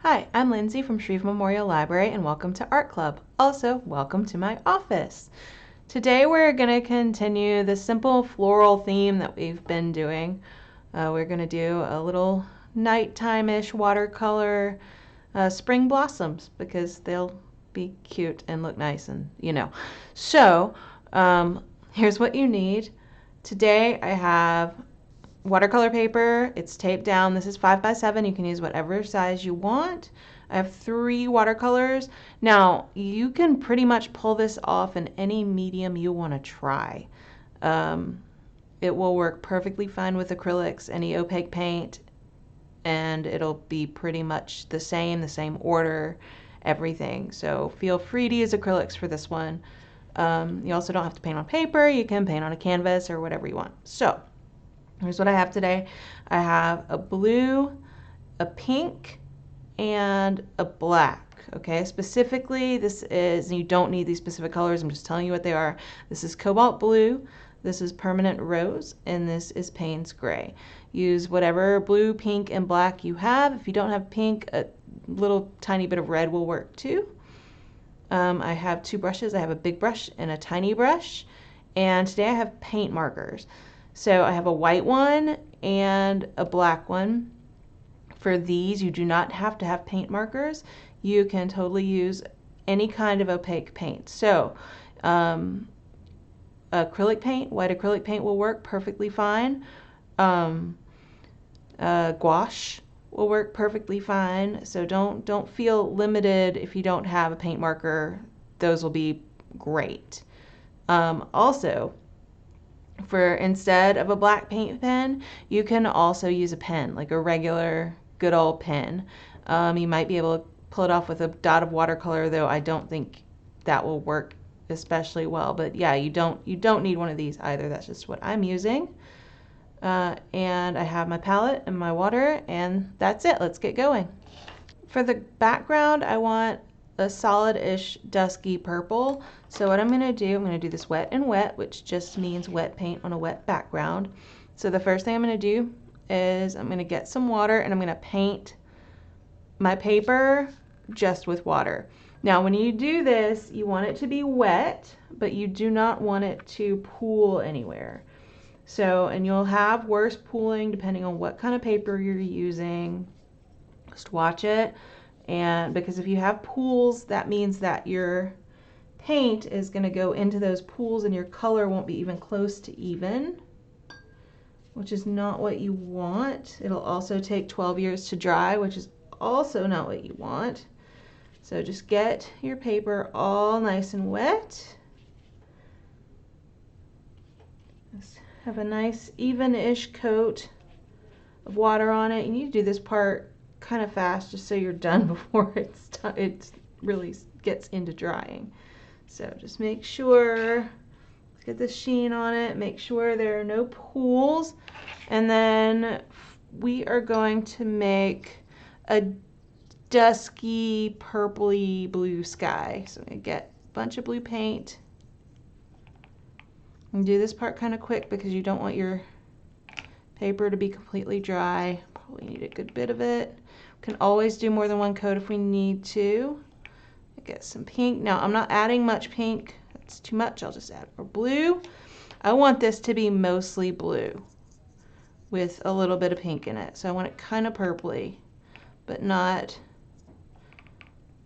Hi, I'm Lindsay from Shreve Memorial Library and welcome to Art Club. Also, welcome to my office. Today we're going to continue the simple floral theme that we've been doing. We're going to do a little nighttime-ish watercolor spring blossoms because they'll be cute and look nice and. So, here's what you need. Today I have watercolor paper. It's taped down. This is 5x7. You can use whatever size you want. I have 3 watercolors. Now, you can pretty much pull this off in any medium you want to try. It will work perfectly fine with acrylics, any opaque paint, and it'll be pretty much the same order, everything. So feel free to use acrylics for this one. You also don't have to paint on paper. You can paint on a canvas or whatever you want. So here's what I have today. I have a blue, a pink, and a black. Okay, specifically this is, you don't need these specific colors, I'm just telling you what they are. This is cobalt blue, this is permanent rose, and this is Payne's gray. Use whatever blue, pink, and black you have. If you don't have pink, a little tiny bit of red will work too. I have 2 brushes. I have a big brush and a tiny brush, and today I have paint markers. So I have a white one and a black one. For these, you do not have to have paint markers. You can totally use any kind of opaque paint. So acrylic paint, white acrylic paint will work perfectly fine. Gouache will work perfectly fine. So don't feel limited if you don't have a paint marker. Those will be great. Also, for instead of a black paint pen, you can also use a pen, like a regular good old pen. You might be able to pull it off with a dot of watercolor, though I don't think that will work especially well. But yeah, you don't need one of these either. That's just what I'm using. And I have my palette and my water, and that's it. Let's get going. For the background, I want a solid-ish dusky purple. So what I'm going to do this wet and wet, which just means wet paint on a wet background. So the first thing I'm going to do is I'm going to get some water and I'm going to paint my paper just with water. Now when you do this, you want it to be wet, but you do not want it to pool anywhere. So, and you'll have worse pooling depending on what kind of paper you're using. Just watch it. And because if you have pools, that means that your paint is going to go into those pools and your color won't be even close to even, which is not what you want. It'll also take 12 years to dry, which is also not what you want. So just get your paper all nice and wet. Just have a nice even-ish coat of water on it. You need to do this part kind of fast just so you're done before it really gets into drying. So just make sure, let's get the sheen on it, make sure there are no pools, and then we are going to make a dusky purpley blue sky. So I'm going to get a bunch of blue paint and do this part kind of quick because you don't want your paper to be completely dry. Probably need a good bit of it. Can always do more than one coat if we need to. Get some pink. Now I'm not adding much pink. That's too much. I'll just add more blue. I want this to be mostly blue with a little bit of pink in it. So I want it kind of purpley, but not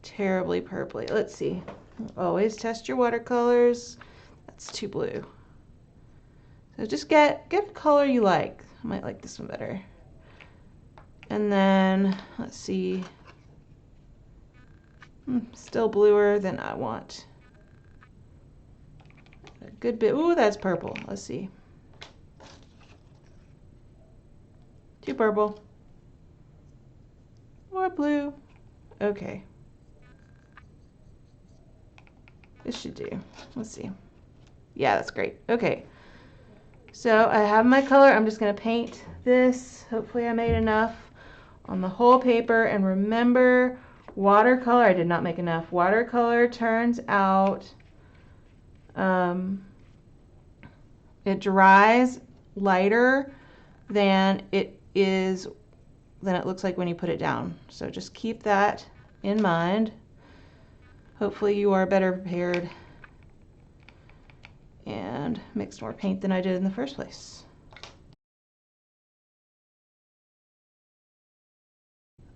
terribly purpley. Let's see. Always test your watercolors. That's too blue. So just get a color you like. I might like this one better. And then, let's see, still bluer than I want. A good bit, ooh, that's purple. Let's see. Too purple. More blue. Okay. This should do. Let's see. Yeah, that's great. Okay. So I have my color. I'm just going to paint this. Hopefully I made enough on the whole paper. And remember, watercolor, I did not make enough. Watercolor turns out, it dries lighter than it is than it looks like when you put it down. So just keep that in mind. Hopefully you are better prepared and mixed more paint than I did in the first place.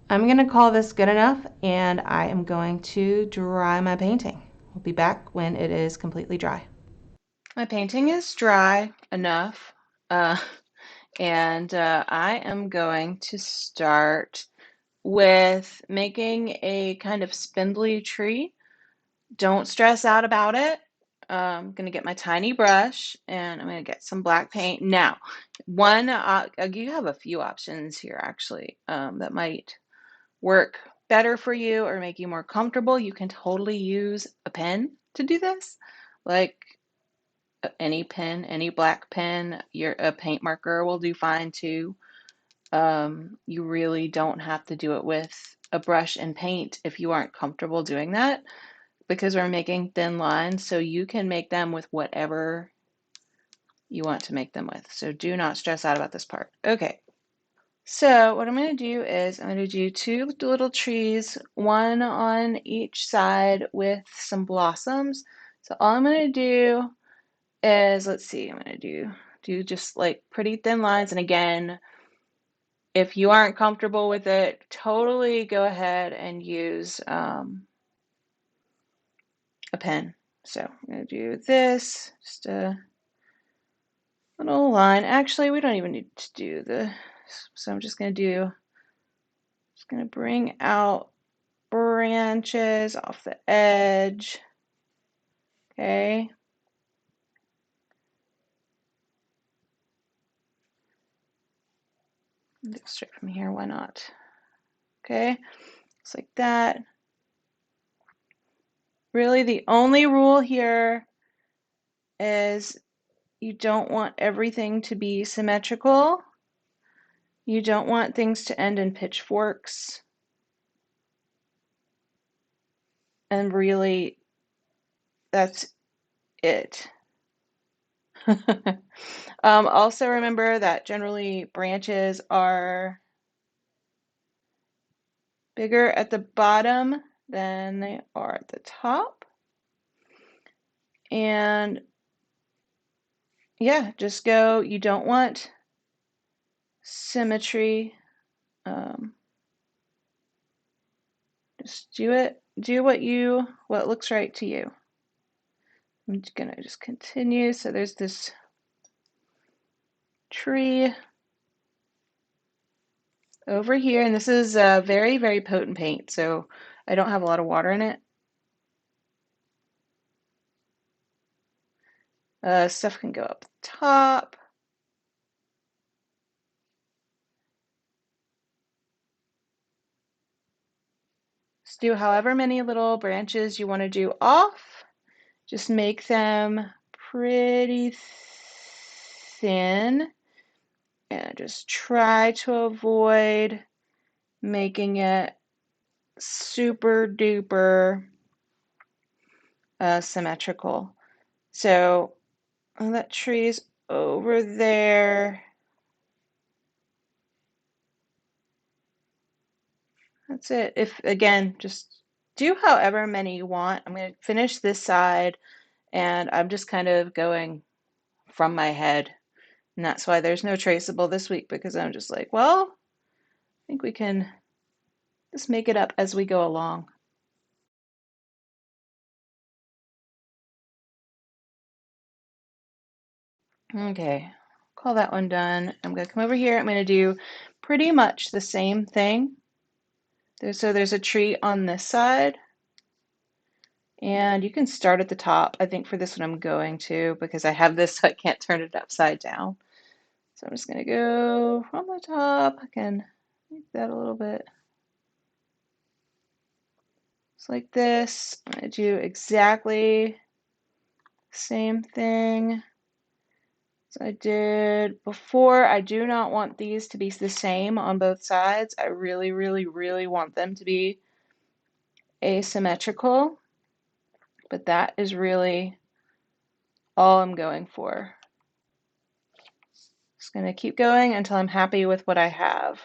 I'm going to call this good enough, and I am going to dry my painting. We'll be back when it is completely dry. My painting is dry enough, and I am going to start with making a kind of spindly tree. Don't stress out about it. I'm going to get my tiny brush and I'm going to get some black paint. Now, you have a few options here actually that might work better for you or make you more comfortable. You can totally use a pen to do this, like any pen, any black pen. A paint marker will do fine too. You really don't have to do it with a brush and paint if you aren't comfortable doing that, because we're making thin lines, so you can make them with whatever you want to make them with. So do not stress out about this part. Okay, so what I'm going to do is I'm going to do two little trees, one on each side with some blossoms. So all I'm going to do is, let's see, I'm going to do just like pretty thin lines. And again, if you aren't comfortable with it, totally go ahead and use a pen. So I'm going to do this, just a little line. Actually, we don't even need to do the, so I'm just going to bring out branches off the edge. Okay. Go straight from here, why not? Okay, just like that. Really, the only rule here is you don't want everything to be symmetrical. You don't want things to end in pitchforks. And really, that's it. Also remember that generally branches are bigger at the bottom than they are at the top. And yeah, just go, you don't want symmetry. Just do what looks right to you. I'm gonna just continue. So there's this tree over here, and this is a very, very potent paint, so I don't have a lot of water in it. Stuff can go up the top. Just do however many little branches you want to do off. Just make them pretty thin and just try to avoid making it super duper symmetrical. So that tree's over there. That's it. If again, just do however many you want. I'm going to finish this side and I'm just kind of going from my head. And that's why there's no traceable this week, because I'm just like, well, I think we can just make it up as we go along. Okay, call that one done. I'm going to come over here. I'm going to do pretty much the same thing. So there's a tree on this side. And you can start at the top. I think for this one I'm going to, because I have this so I can't turn it upside down. So I'm just going to go from the top. I can make that a little bit. Just like this. I'm going to do exactly the same thing as I did before. I do not want these to be the same on both sides. I really, really, really want them to be asymmetrical. But that is really all I'm going for. Just going to keep going until I'm happy with what I have.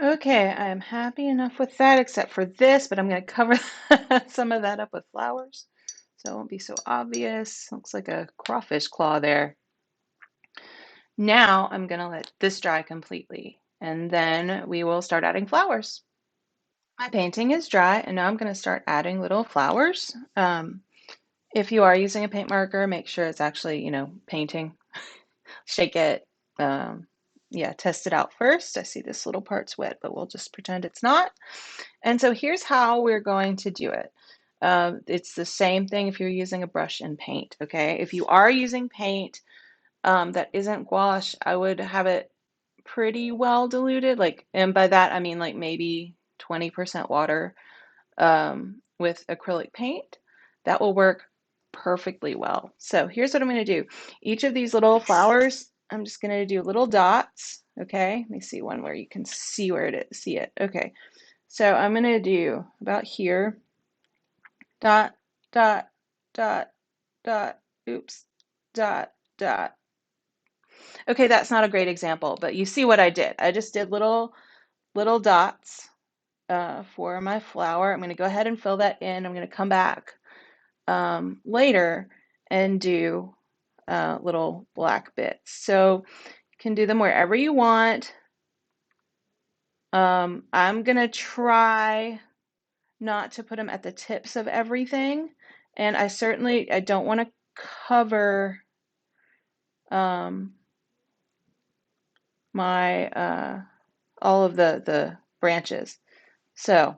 Okay, I'm happy enough with that, except for this, but I'm going to cover some of that up with flowers so it won't be so obvious. Looks like a crawfish claw there. Now I'm going to let this dry completely, and then we will start adding flowers. My painting is dry, and now I'm going to start adding little flowers. If you are using a paint marker, make sure it's actually, painting. Shake it. Yeah, test it out first. I see this little part's wet, but we'll just pretend it's not. And so here's how we're going to do it. It's the same thing if you're using a brush and paint, okay? If you are using paint that isn't gouache, I would have it pretty well diluted. And by that I mean like maybe 20% water with acrylic paint. That will work perfectly well. So here's what I'm going to do. Each of these little flowers, I'm just going to do little dots. Okay, let me see one where you can see where it is. See it. Okay, so I'm going to do about here. Dot, dot, dot, dot. Oops. Dot, dot. Okay, that's not a great example, but you see what I did. I just did little dots for my flower. I'm going to go ahead and fill that in. I'm going to come back later and do little black bits. So you can do them wherever you want. I'm going to try not to put them at the tips of everything. And I don't want to cover my all of the branches. So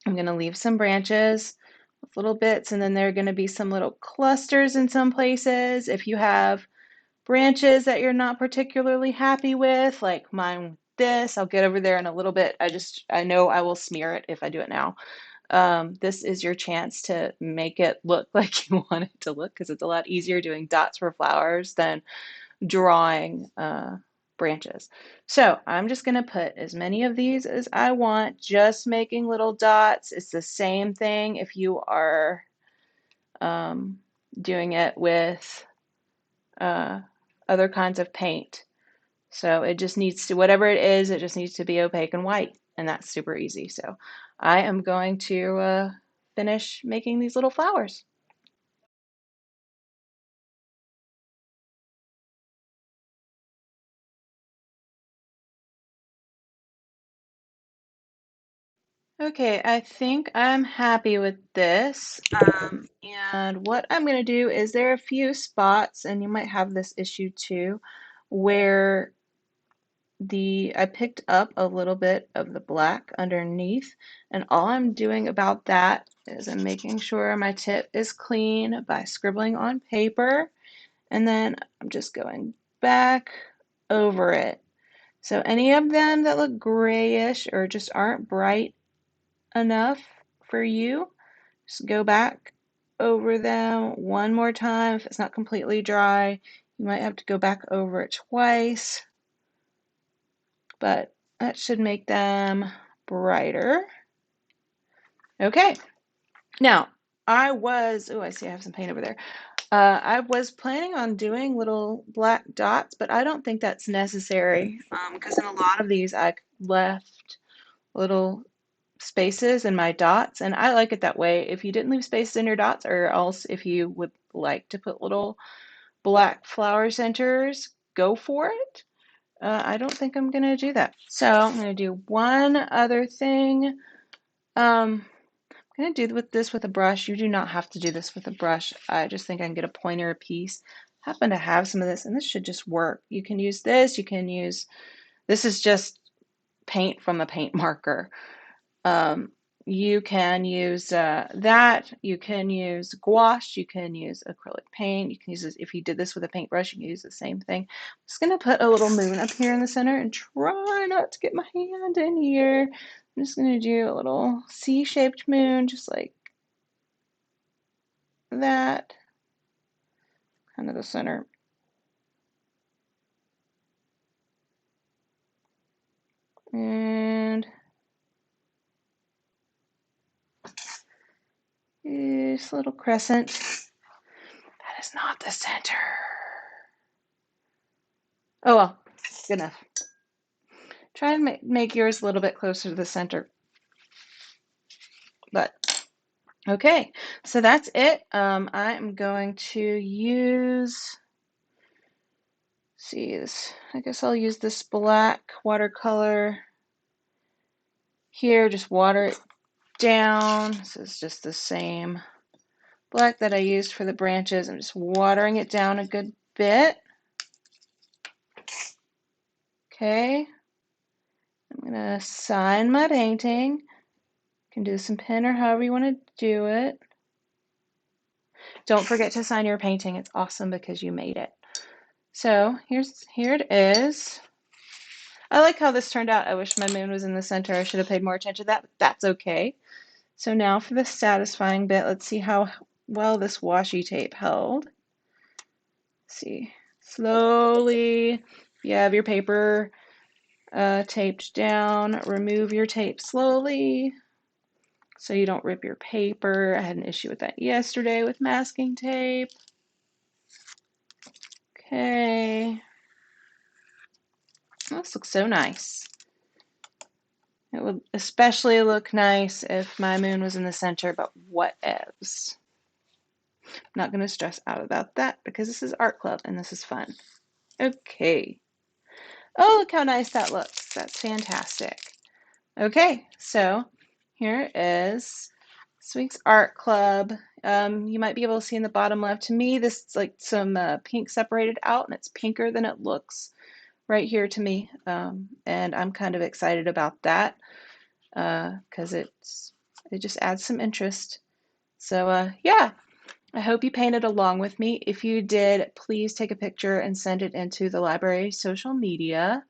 I'm going to leave some branches with little bits, and then there are going to be some little clusters in some places. If you have branches that you're not particularly happy with, like mine, this, I'll get over there in a little bit. I know I will smear it if I do it now. This is your chance to make it look like you want it to look, because it's a lot easier doing dots for flowers than drawing branches. So I'm just going to put as many of these as I want, just making little dots. It's the same thing if you are doing it with other kinds of paint. So it just needs to, whatever it is, it just needs to be opaque and white, and that's super easy. So I am going to finish making these little flowers. Okay, I think I'm happy with this. And what I'm going to do is there are a few spots, and you might have this issue too, where I picked up a little bit of the black underneath, and all I'm doing about that is I'm making sure my tip is clean by scribbling on paper, and then I'm just going back over it. So any of them that look grayish or just aren't bright enough for you, just go back over them one more time. If it's not completely dry, you might have to go back over it twice, but that should make them brighter. Okay, now I see I have some paint over there. I was planning on doing little black dots, but I don't think that's necessary because in a lot of these I left little spaces in my dots, and I like it that way. If you didn't leave spaces in your dots, or else if you would like to put little black flower centers, go for it. I don't think I'm gonna do that. So I'm gonna do one other thing. I'm gonna do with this with a brush. You do not have to do this with a brush. I just think I can get a pointer piece. Happen to have some of this, and this should just work. You can use this. This is just paint from a paint marker. You can use that. You can use gouache. You can use acrylic paint. You can use this. If you did this with a paintbrush, you can use the same thing. I'm just going to put a little moon up here in the center and try not to get my hand in here. I'm just going to do a little C-shaped moon, just like that, kind of the center. And this little crescent. That is not the center. Oh well, good enough. Try and make yours a little bit closer to the center. But okay, so that's it. I'm going to use, see this, I guess I'll use this black watercolor here, just water it down. This is just the same black that I used for the branches. I'm just watering it down a good bit. Okay, I'm gonna sign my painting. You can do some pen or however you want to do it. Don't forget to sign your painting. It's awesome because you made it. So here it is. I like how this turned out. I wish my moon was in the center. I should have paid more attention to that, but that's okay. So now for the satisfying bit, let's see how well this washi tape held. Let's see, slowly, if you have your paper taped down, remove your tape slowly so you don't rip your paper. I had an issue with that yesterday with masking tape. Okay. This looks so nice. It would especially look nice if my moon was in the center, but whatevs. I'm not going to stress out about that because this is art club and this is fun. Okay. Oh, look how nice that looks. That's fantastic. Okay, so here is this week's art club. You might be able to see in the bottom left. To me, this is like some pink separated out, and it's pinker than it looks right here to me. And I'm kind of excited about that because it just adds some interest. So yeah, I hope you painted along with me. If you did, please take a picture and send it into the library social media.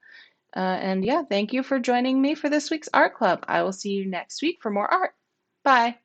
And yeah, thank you for joining me for this week's art club. I will see you next week for more art. Bye.